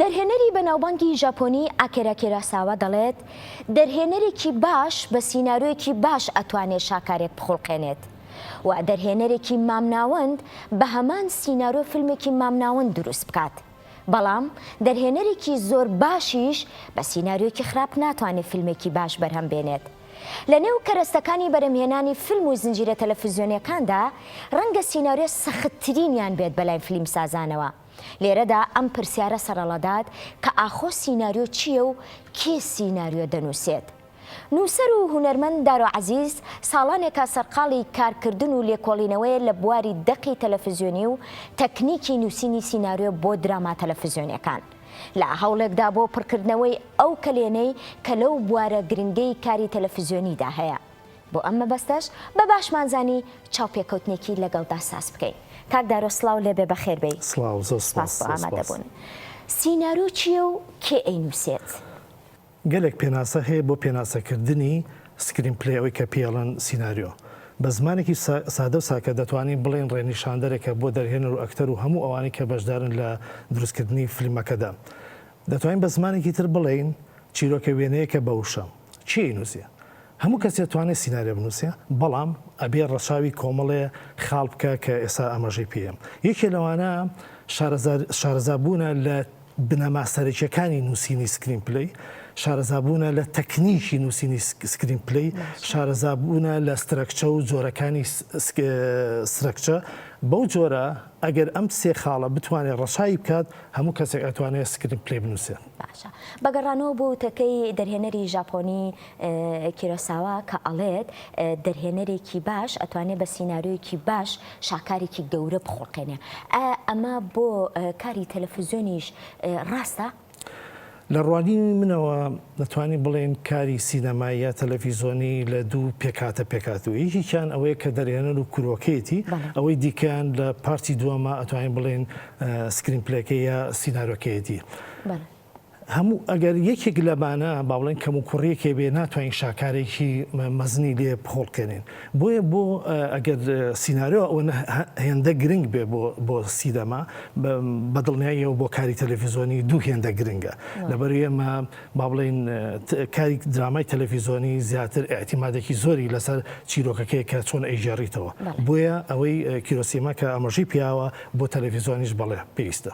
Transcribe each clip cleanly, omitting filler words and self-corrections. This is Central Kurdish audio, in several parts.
دەرهێنەری بەناوبانگی ژاپۆنی ئاکیرا کوراساوا دەڵێت دەرهێنەرێکی باش بە سیناریۆیەکی باش ئەتوانێت شاکارێک بخڵقێنێت و دەرهێنەرێکی مامناوەند بە هەمان سیناریۆ فیلمێکی مامناوەند دروست بکات. بەڵام دەرهێنەرێکی زۆر باشیش بە سیناریۆکی خراپ ناتوانێت فیلمێکی باش بەرهەم بێنێت. لە نێو کەرەستەکانی بەرەمهێنانی فیلم و زنجیرە تەلەڤیزیۆنیەکاندا ڕەنگە سیناریۆ سەختترینیان بێت بەلای فیلم سازانەوە. لێرەدا ئەم پرسیارە سەرەڵەدات کە ئاخۆ سیناریۆ چییە و کێ سیناریۆ دەنووسێت؟ نووسەر و هونەرمەند دارۆ عەزیز ساڵانێکە سەرقاڵی کارکردن و لێکۆڵینەوەی لە بواری دەقی تەلەڤیزیۆنی و تەکنیکی نووسینی سیناریۆ بۆ دراما تەلەڤیزیۆنیەکان. لە هەوڵێکدا بۆ پڕکردنەوەی ئەو کلێنەی کە لەو بوارە گرنگەی کاری تەلەڤیزیۆنیدا هەیە. بۆ ئەم مەبەستەش بە باشمانزانی چاوپێکەوتنێکی لەگەڵدا ساز بکەین. کاک دارۆ سڵاو لێبێ بەخێر بێی. سڵاو زۆر سپاس ئامادەبوون. سیناریۆ چییە و کێ ئەینووسێت؟ گەلێک پێناسە هەیە بۆ پێناسەکردنی سکرین پلەیەوەی کە پێڵەن سیناریۆ. بە زمانێکی سادە و ساکە دەتوانین بڵێن ڕێنیشاندەرێکە بۆ دەرهێنەر و ئەکتەر و هەموو ئەوانەی کە بەشدارن لە دروستکردنی فیلمەکەدا. دەتوانین بە زمانێکی تر بڵێن چیرۆکە وێنەیەکە بەوشە. چی ئەینووسێ؟ هەموو کەس دەتوانێت سیناریۆ بنووسێ، بەڵام ئەبێ ڕەشاوی کۆمەڵێ خاڵ بکە کە ئێستا ئەمەژەی پێم. یەکێ لەوانە شارەزابوونە لە بنەما سەرەکیەکانی نووسینی سکرین پلەی، شارەزابوونە لە تەکنیکی نووسینی سکرین پلەی، شارەزابوونە لە سترەکچە و جۆرەکانی سرەکچە. بەو جۆرە ئەگەر ئەم سێ خاڵە بتوانێت ڕەشایی بکات هەموو کەسێک ئەتوانێت سکرین پلەی بنووسێت. باشە. بەگەڕانەوە بۆ وتەکەی دەرهێنەری ژاپۆنی کوراساوا کە ئەڵێت دەرهێنەرێکی باش ئەتوانێت بە سیناریۆیەکی باش شاکارێکی گەورە بخۆڵقێنێ. ئەمە بۆ کاری تەلەڤیزیۆنیش ڕاستە؟ لە ڕوانینی منەوە دەتوانین بڵێن کاری سینەمایی یا تەلەڤیزیۆنی لە دوو پێکاتەوە. یەکیان ئەوەیە کە دەرهێنەر و کورۆکێتی، ئەوەی دیکەیان لە پارتی دووەمە ئەتوانین بڵێن سکرین پلەکە یا سیناریۆکەیەتی. هەموو ئەگەر یەکێک لەبانە با بڵێن کەم و کوڕیەکێ بێ ناتوانین شاکارێکی مەزنی لێ بخۆڵکێنین. بۆیە بۆ ئەگەر سیناریۆ ئەوە هێندە گرنگ بێ بۆ سینەما بەدڵنیاییەوە بۆ کاری تەلەڤیزیۆنی دوو هێندە گرنگە. لەبەر ئێمە با بڵێن کاری درامای تەلەڤیزیۆنی زیاتر ئێعتیمادێکی زۆری لەسەر چیرۆکەکەی کە چۆن ئەیژێڕیتەوە. بۆیە ئەوەی کیرۆسیما کە ئەمەژەی پیاوە بۆ تەلەڤیزیۆنیش بڵێ پێویستە.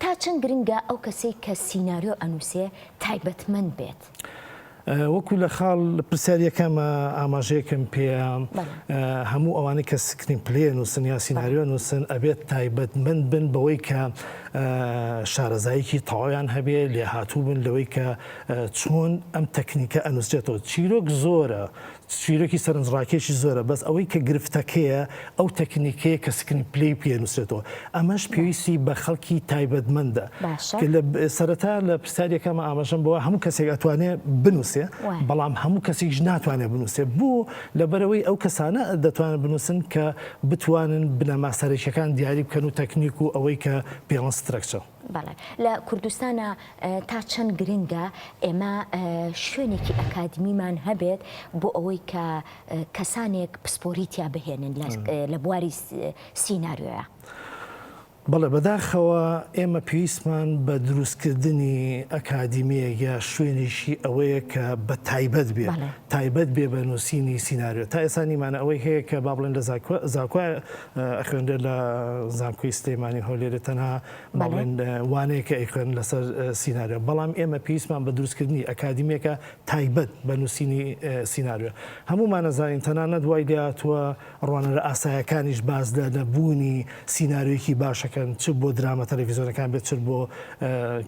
تا چەند گرنگە ئەو کەسەی کە سیناریۆ ئەنووسێ تایبەتمەند بێت؟ وەکو لە خاڵ پرسیارەکەمە ئاماژەیەکم پێ هەموو ئەوانەی کە سکرین پلێ نووسن یا سیناریۆ نووسن ئەبێت تایبەتمەند بن بەوەی کە شارەزاییکی تەواویان هەبێ لێ هاتوو بن لەوەی کە چۆن ئەم تەکنیکە ئەنووسێتەوە. چیرۆک زۆرە، چیرۆکی سەرنجڕاکێشی زۆرە، بەس ئەوەی کە گرفتەکەیە ئەو تەکنیکەیە کە سکرین پلەی پێنووسێتەوە. ئەمەش پێویستی بە خەڵکی تایبەتمەندە. سەرەتا لە پرسیارەکەمە ئاماژەم بەوە هەموو کەسێک ئەتوانێت بنووسێ، بەڵام هەموو کەسێکش ناتوانێت بنووسێ. بوو لەبەرەوەی ئەو کەسانە دەتوانن بنووسن کە بتوانن بنەما سەرەکیەکان دیاری بکەن و تەکنیک و ئەوەی کە پێڵەن سترەکچە. بەڵێ لە کوردستانە تا چەند گرنگە ئێمە شوێنێکی ئەکادمیمان هەبێت بۆ ئەوەی کە کەسانێک پسپۆریتیا بهێنن لە بواری سیناریۆیە؟ بەڵێ بەداخەوە ئێمە پێویستمان بە دروستکردنی ئەکادیمیە یا شوێنێکی ئەوەیە کە بە تایبەت بێ تایبەت بێ بە نووسینی سیناریۆ. تا ئێستا نیمانە ئەوەی هەیە کە با بڵێن لە زاکۆ ئەخوێندە لە زانکۆی سلێمانی هەولێرە تەنها با بڵێن وانەیە کە ئەیخوێن لەسەر سیناریۆ. بەڵام ئێمە پێویستمان بە دروستکردنی ئەکادیمیەکە تایبەت بە نووسینی سیناریۆ. هەموومان نەزانین تەنانەت دوای لێهاتووە ڕوانەرە ئاسایەکانیش باز لە نەبوونی سیناریۆیەکی باشەکە چ بۆ دراما تەلەڤیزیۆنەکان بێت چ بۆ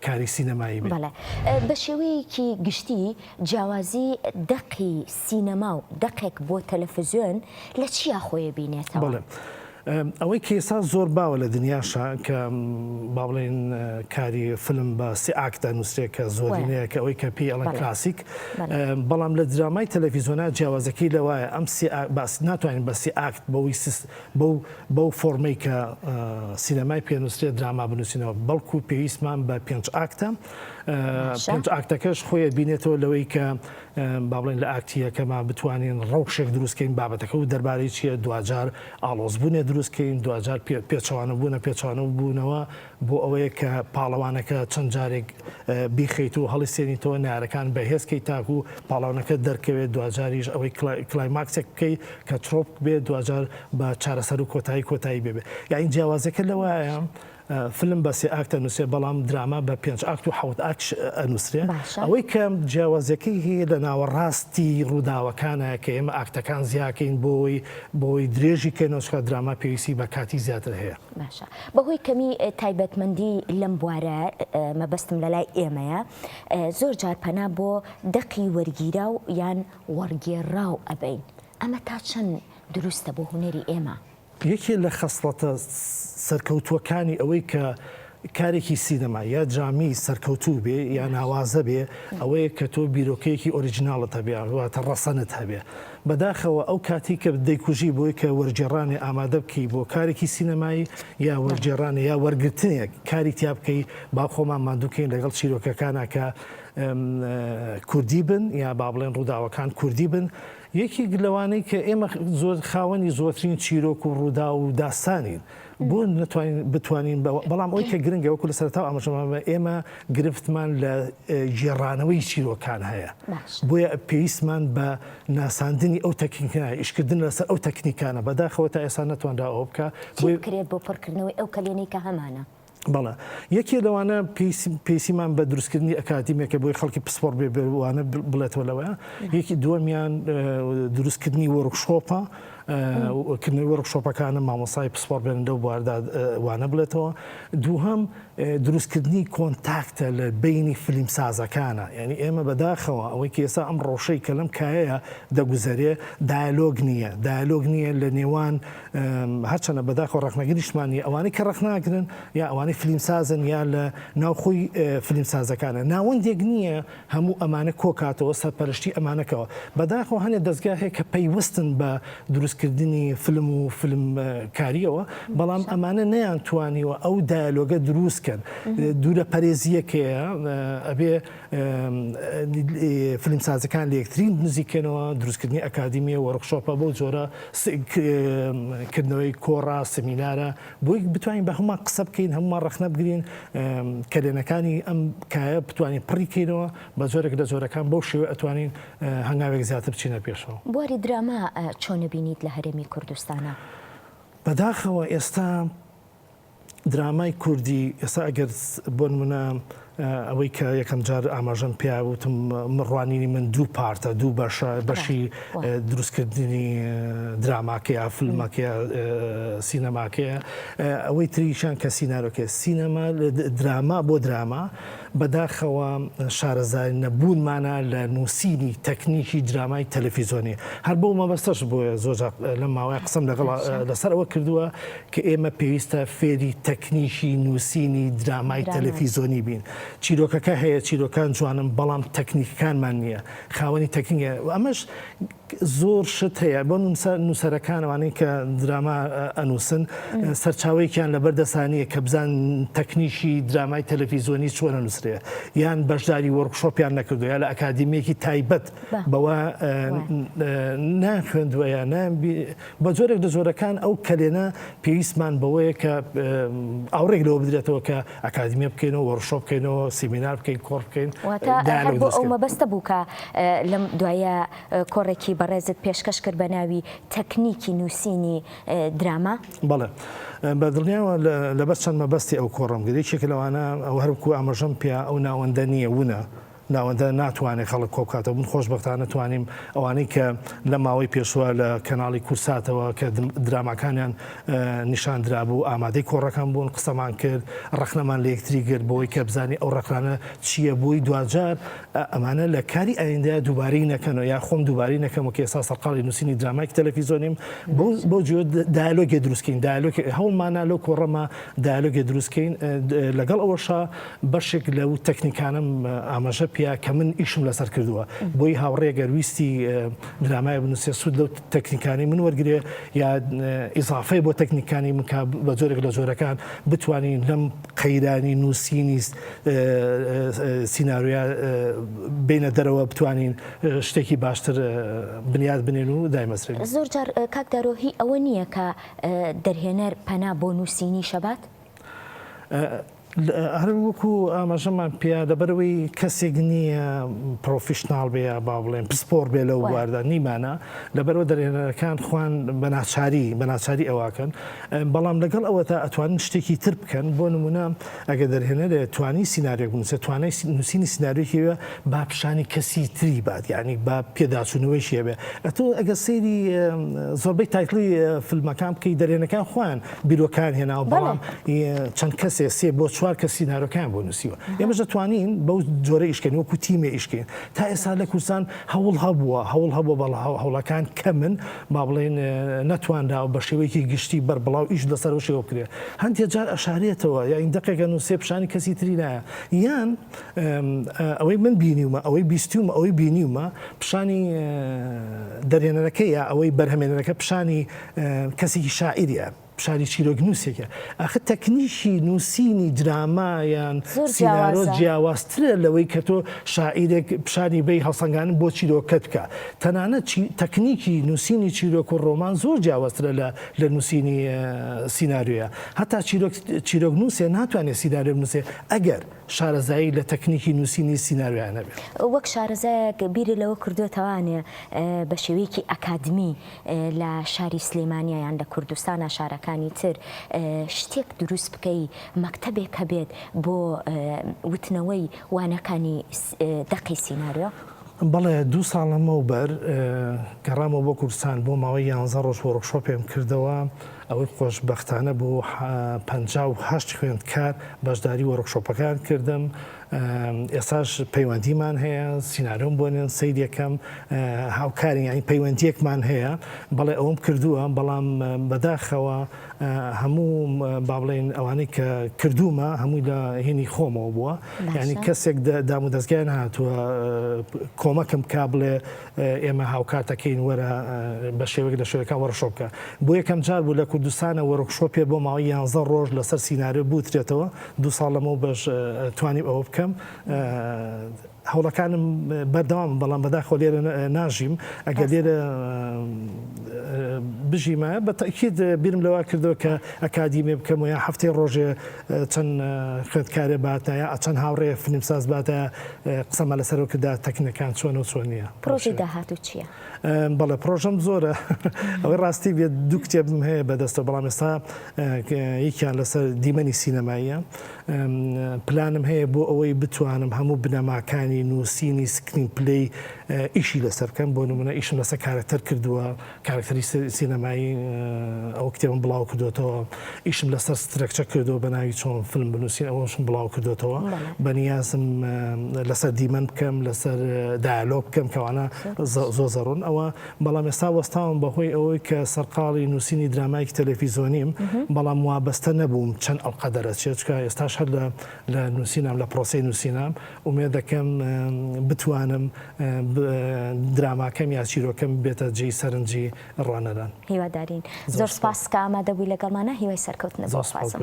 کاری سینەمایی بێت. بە شێوەیەکی گشتی جیاوازی دەقی سینەما و دەقێک بۆ تەلەڤیزیۆن لە چیا خۆیە بینێتەوە؟ ئەوەی کێسا زۆر باوە لە دنیاشە کە با بڵێن کاری فلم بە سێ ئاکتە نووسێت کە زۆرینەیە کە ئەوەی کە پێی ئەڵەن کلاسیک. بەڵام لە درامای تەلەڤیزیۆنە جیاوازەکەی لەوایە ئەم ناتوانین بە سێ ئاکت بەو فۆرمەی کە سینەمای پێنووسێت دراما بنووسینەوە، بەڵکو پێویستمان بە 5 ئاکتە. 5 ئاکتەکەش خۆیە بینێتەوە لەوەی کە با بڵێن لە ئاکتیەکەمان بتوانین ڕەوشێک دروستکەین بابەتەکە و دەربارەی چیە، دوجار ئاڵۆزبوونێ دروستکەین دوجار پێچوانە بوونە پێچوانە بوونەوە بۆ ئەوەیە کە پاڵەوانەکە چەند جارێک بیخیت و هەڵی سێنیتەوە نارەکان بەهێزکەی تاکو و پاڵاوانەکە دەرکەوێت دوجاریش ئەوەی کلایماکسێک بکەیت کە ترۆپ بێت دوجار بە چارەسەر و کۆتایی بێ یاین جیاوازەکە لەوایە فلم بەسێ ئاکتە نووسێ بەڵام دراما بە 5 ئاکت و 7 ئاکت ئەنووسێ ئەوەی کە جیاوازەکەی هەیە لە ناوەڕاستی ڕووداوەکانە کە ئێمە ئاکتەکان زیاکەین بۆی درێژی کەنەوەچکە دراما پێویستی بە کاتی زیاتر هەیە باشە بەهۆی کەمی تایبەتمەندی لەم بوارە مەبەستم لە لای ئێمەیە زۆر جار پەنا بۆ دەقی وەرگیرا و یان وەرگێڕاو ئەبین ئەمە تا چەند دروستە بۆ هونەری ئێمە یەکێ لە خەسڵەتە سەرکەوتووەکانی ئەوەی کە کارێکی سینەما یا جامی سەرکەوتوو بێ یا ناوازە بێ ئەوەیە کە تۆ بیرۆکەیەکی ئۆریجیناڵت هەبێ واتە ڕەسەنت هەبێ بەداخەوە ئەو کاتی کە دەیکوژی بۆی کە وەرجێڕانی ئامادە بکەی بۆ کارێکی سینەمایی یا وەرجێڕانی یا وەرگرتنێک کاری تیا بکەی با خۆمان مادووکەین لەگەڵ چیرۆکەکانە کە کوردی بن یا با بڵێن ڕووداوەکان کوردی بن یەکی لەوانەی کە ئێمە زۆر خاوەنی زۆرترین چیرۆک و ڕوودا و داستانین بۆ بتوانین بەڵام ئەوی کە گرنگە وەکو لە سەرتا ئاماژەمانە ئێمە گرفتمان لە گێڕانەوەی چیرۆکان هەیە بۆیە پێویستمان بە ناساندنی ئەو تەکنیکانە ئیشکردن لەسەر ئەو تەکنیکانە بەداخەوە تا ئێستا نەتوانرا ئەوە بکە بکرێت بۆ پڕکردنەوەی ئەو کەلێنەی کە هەمانە بەڵێ یەکێ لەوانە پێویستیمان بە دروستکردنی ئەکادیمێکە بۆی خەڵکی پسپۆر بێوانە بڵێتەوە لەوەیە یەکی دووەمیان دروستکردنی وەرکشۆپە کردنەوەی وەرکشۆپەکانە مامۆسای پسپۆر بێنەوە و بواردا وانە بڵێتەوە دووهەم دروستکردنی کۆنتاکتە لە بینی فیلم سازەکانە یعنی ئێمە بەداخەوە ئەوەی کە ئێستا ئەم ڕۆژەی کە لەم کایەیە دەگوزارێ دایلۆگ نییە لە نێوان هەرچەنە بەداخەوە ڕەخنەگریشتمانی ئەوانەی کە ڕەخناگرن یا ئەوانەی فیلم سازن یا لە ناوخۆی فیلم سازەکانە ناوەندێک نییە هەموو ئەمانە کۆکاتەوە سەرپەرشتی ئەمانەکەەوە بەداخەوە هەنێک دەستگا هەیە کە پەیوەستن بە دروستکردنی فیلم و فیلم کاریەوە بەڵام ئەمانە نەیانتوانیوە ئەو دایلۆگە دروستکەن دوورە پەرێزیەکەیە ئەبێ فیلم سازەکان لە یەکترین نزیکەنەوە دروستکردنی ئەکادیمیە وەرکشۆپە بۆ جۆرە کردنەوەی کۆڕا سمینارە بۆی بتوانین بە هەمومان قسە بکەین هەمومان ڕەخنە بگرین کەلێنەکانی ئەم کایە بتوانین پڕیکەینەوە بە جۆرێک لە جۆرەکان بەو شێوە ئەتوانین هەنگاوێک زیاتر بچینە پێشەوە بواری دراما چۆن بینیت لە هەرێمی کوردستانە بەداخەوە ئێستا درامای کوردی ئێستا ئەگەر بۆ نمونە ئەوەی کە یەکەم جار ئاماژەم پیاوتم مڕوانینی من دوو پارتە دوو بەشی دروستکردنی دراماکەیە فیلمەکەیە سینەماکەیە ئەوەی تریشان کە سینارۆکە سینەما دراما بۆ دراما بەداخەوە شارەزای نەبوونمانە لە نووسینی تەکنیکی درامای تەلەڤیزۆنی هەر بۆ مەبەستەش بۆیە زۆر لەم ماوەیە قسەم لەسەر ئەوە کردووە کە ئێمە پێویستە فێری تەکنیکی نووسینی درامای تەلەڤیزۆنی بین چیرۆکەکە هەیە چیرۆکان جوانم بەڵام تەکنیکەکانمان نییە خاوەنی تەکنیکە ئەمەش زۆر شت هەیە بۆ نووسەرەکانەوانەی کە دراما ئەنووسن سەرچاوەیەکیان لە بەردەسانیە کە بزان تەکنیکی درامای تەلەڤیزۆنی چۆنە نووسرێ یان بەشداری وەرکشۆپیان نەکردو یا لە ئەکادیمێکی تایبەت بەوە ناخوێندووە یان بە جۆرێک لە جۆرەکان ئەو کەلێنە پێویستمان بەوەیە کە ئاوڕێک لەوە بدرێتەوە کە ئەکادیمە بکەینەوە وەرکشۆپ بکەینەوە سیمینار بکەین کۆڕ بکەین بۆ ئەو مەبەستە بوو کە لەم دوایە کۆڕێکی بەڕێزت پێشکەش کرد بە ناوی تەکنیکی نووسینی دراما بەڵێ بە دڵنیاوە لەبەر چەند مەبەستی ئەو کۆڕم گرێ چێک لەوانە ئەو هەرکو ئاماژەم پێ ئەو ناوەندە نییە وونە ناوەندە ناتوانێت خەڵک کۆکاتەوە من خۆشبەختانە توانیم ئەوانەی کە لە ماوەی پێشوە لە کەناڵی کورساتەوە کە دراماکانیان نیشاندرا بوو ئامادەی کۆڕەکان بوون قسەمان کرد ڕەخنەمان لە یەکتری کرد بۆی کە بزانانی ئەو ڕەخرانە چییە بووی دوجار ئەمانە لە کاری ئایندەیە دووبارەی نەکەنەوە یا خۆم دووبارەی نەکەم و کە ئێستا سەرقاڵی نووسینی درامایکی تەلەڤیزۆنیم بۆ جوێ دایلۆگێ دروستکەین هەوڵمانە لەو کۆڕەمە دایلۆگێ دروستکەین لەگەڵ ئەوەشە بەشێک لەو تەکنیکانم ئاماژە پیا کە من ئیشم لەسەر کردووە بۆی هاوڕێگەر ویستی درامای بنووسێ سوود لەو تەکنیکانی من وەرگێ یا ئیزافەی بۆ تەکنیکانی من بە جۆرێک لە جۆرەکان بتوانین لەم قەیرانی نووسینی سیناریۆ بینە دەرەوە بتوانین شتێکی باشتر بنیاد بنێن و دایمەسرێن. زۆر جار کاک دارۆهی ئەوە نییە کە دەرهێنەر پەنا بۆ نووسینی شەبات؟ هەر وەکو ئاماژەمان پێیا لەبەرەوەی کەسێک نییە پرۆفیشناڵ بێ با بڵێن پسپۆر بێ لەو واردا نیمانە لەبەرەوە دەرهێنەرەکان خوان بە ناچاری ئەواکەن بەڵام لەگەڵ ئەوەتا ئەتوانن شتێکی تر بکەن بۆ نمونە ئەگە دەرهێنەرێ توانی سیناریۆک بنووسێت توانای نووسینی سیناریۆکیوە با پیشانی کەسی تری بات یعنی با پێداچوونەوەی شێ بێ ئەتۆ ئەگە سەیری زۆربەی تایتڵی فیلمەکان بکەی دەرهێنەکان خوان بیرۆکان هێناوە بەڵام چەند کەسێ سێ بۆ 4 کە سیناریۆکان بۆ نووسیوە ئێمەش دەتوانین بەو جۆرە ئیشکەین وەکو تیمێ ئیشکەین تا ئێستا لە کوردستان هەوڵ هەبووە بەڵ هەوڵەکان کەمن با بڵێن نەتواندا و بە شێوەیەکی گشتی بەربڵاو ئیش لەسەر شێوە بکرێت هەندێک جار ئەشارێتەوە یا این دقێکە نووسێ پیشانی کەسی تری نایە یان ئەوەی من بینیومە ئەوەی بیستیومە ئەوەی بینیومە پیشانی دەرهێنەرەکە یا ئەوەی بەرهەمێنەرەکە پیشانی کەسێکی شاعیریە پیشانی چیرۆک نووسێکە ئاخە تەکنیکی نووسینی درامایان سینارۆ جیاوازترە لەوەی کە تۆ شاعیرێک پیشانی بەی هەڵسەنگانن بۆ چیرۆکەت بکە تەنانەت تەکنیکی نووسینی چیرۆک و ڕۆمان زۆر جیاوازترە لە نووسینی سیناریۆیە هەتا چیرۆک نووسێ ناتوانێت سیناریۆ بنووسێ ئەگەر شارەزایی لە تەکنیکی نووسینی سیناریۆیانە بێت وەک شارەزایەک بیری لەوە کردوێتەوانێ بە شێوەیەکی ئەکادمی لە شاری سلێمانیا یان لە کوردستانە شارەکانی تر شتێک دروست بکەی مەکتەبێک هەبێت بۆ وتنەوەی وانەکانی دەقی سیناریۆ؟ بەڵێ 2 ساڵ لەمەوبەر گەڕامەوە بۆ کوردستان بۆ ماوەی 11 ڕۆژ وەرکشۆپێم کردەوە ئەوەی خۆشبەختانە بۆ 58 خوێندکار بەشداری وەرکشۆپەکان کردم ئێستاش پەیوەندیمان هەیە سیناریۆم بۆنێن سەیرەکەم هاوکاری ینی پەیوەندیەکمان هەیە بەڵێ ئەوم کردووە بەڵام بەداخەوە هەموو با بڵێن ئەوانەی کە کردومە هەمووی لە هێنی خۆمەوە بووە ینی کەسێک دام و دەستگایان هاتووە کۆمەکم کا بڵێ ئێمە هاوکاتەکەین وەرە بە شێوەیەک لە شوێنەکان وەرکشۆپکە بۆ یەکەم جار بوو لە کوردستانە وەرکشۆپێ بۆ ماوەی 11 ڕۆژ لەسەر سیناریۆ بوترێتەوە 2 ساڵ لەمەوە بەش توانیم ئەوە بکەم هەوڵەکانم بەردەوام بەڵام بەداخۆ لێرە ناژیم ئەگە لێرە بژیمە بە تەکید بیرم لەوە کردەوە کە ئەکادیمێ بکەم و یا هەفتەی ڕۆژێ چەند خوێندکارێ باتە یا چەند هاوڕێ فیلمساز باتە قسەمە لەسەرەوە کردا تەکنەکان چۆن و چۆن نییە پرۆژەی داهاتوو چییە؟ بەڵێ پرۆژەم زۆرە ئەوەی ڕاستی بێت 2 کتێبم هەیە بەدەستە بەڵام ئێستا یەکیان لەسەر دیمەنی سینەماییە پلانم هەیە بۆ ئەوەی بتوانم هەموو بنەماکانی نووسینی سکرین پلەی ئیشی لەسەر بکەم بۆ نمونە ئیشم لەسەر کارکتەر کردووە کارکتەری سینەمایی ئەو کتێبم بڵاو کردوێتەوە ئیشم لەسەر سترەکچە کردەوە بە ناوی چۆن فیلم بنووسین ئەوەشم بڵاو کردوێتەوە بەنیازم لەسەر دیمەن بکەم لەسەر دایالۆگ بکەم کەوانە زۆ زەڕون ئەوە بەڵام ئێستا وەستاوم بەهۆی ئەوەی کە سەرقاڵی نووسینی درامایکی تەلەڤیزۆنیم بەڵام وابەستە نەبووم چەند ئەڵقە دەرەچێت چکە ئێستاش هەر لە نووسینام لە پرۆسی نووسینام ومێ دەکەم بتوانم دراماکەم یا چیرۆکەم بێتە جێی سەرنجی ڕوانەدان. هیوادارین زۆر سپاس کە ئامادەبووی لەگەڵمانە هیوای سەرکەوتنە بۆ خوازم.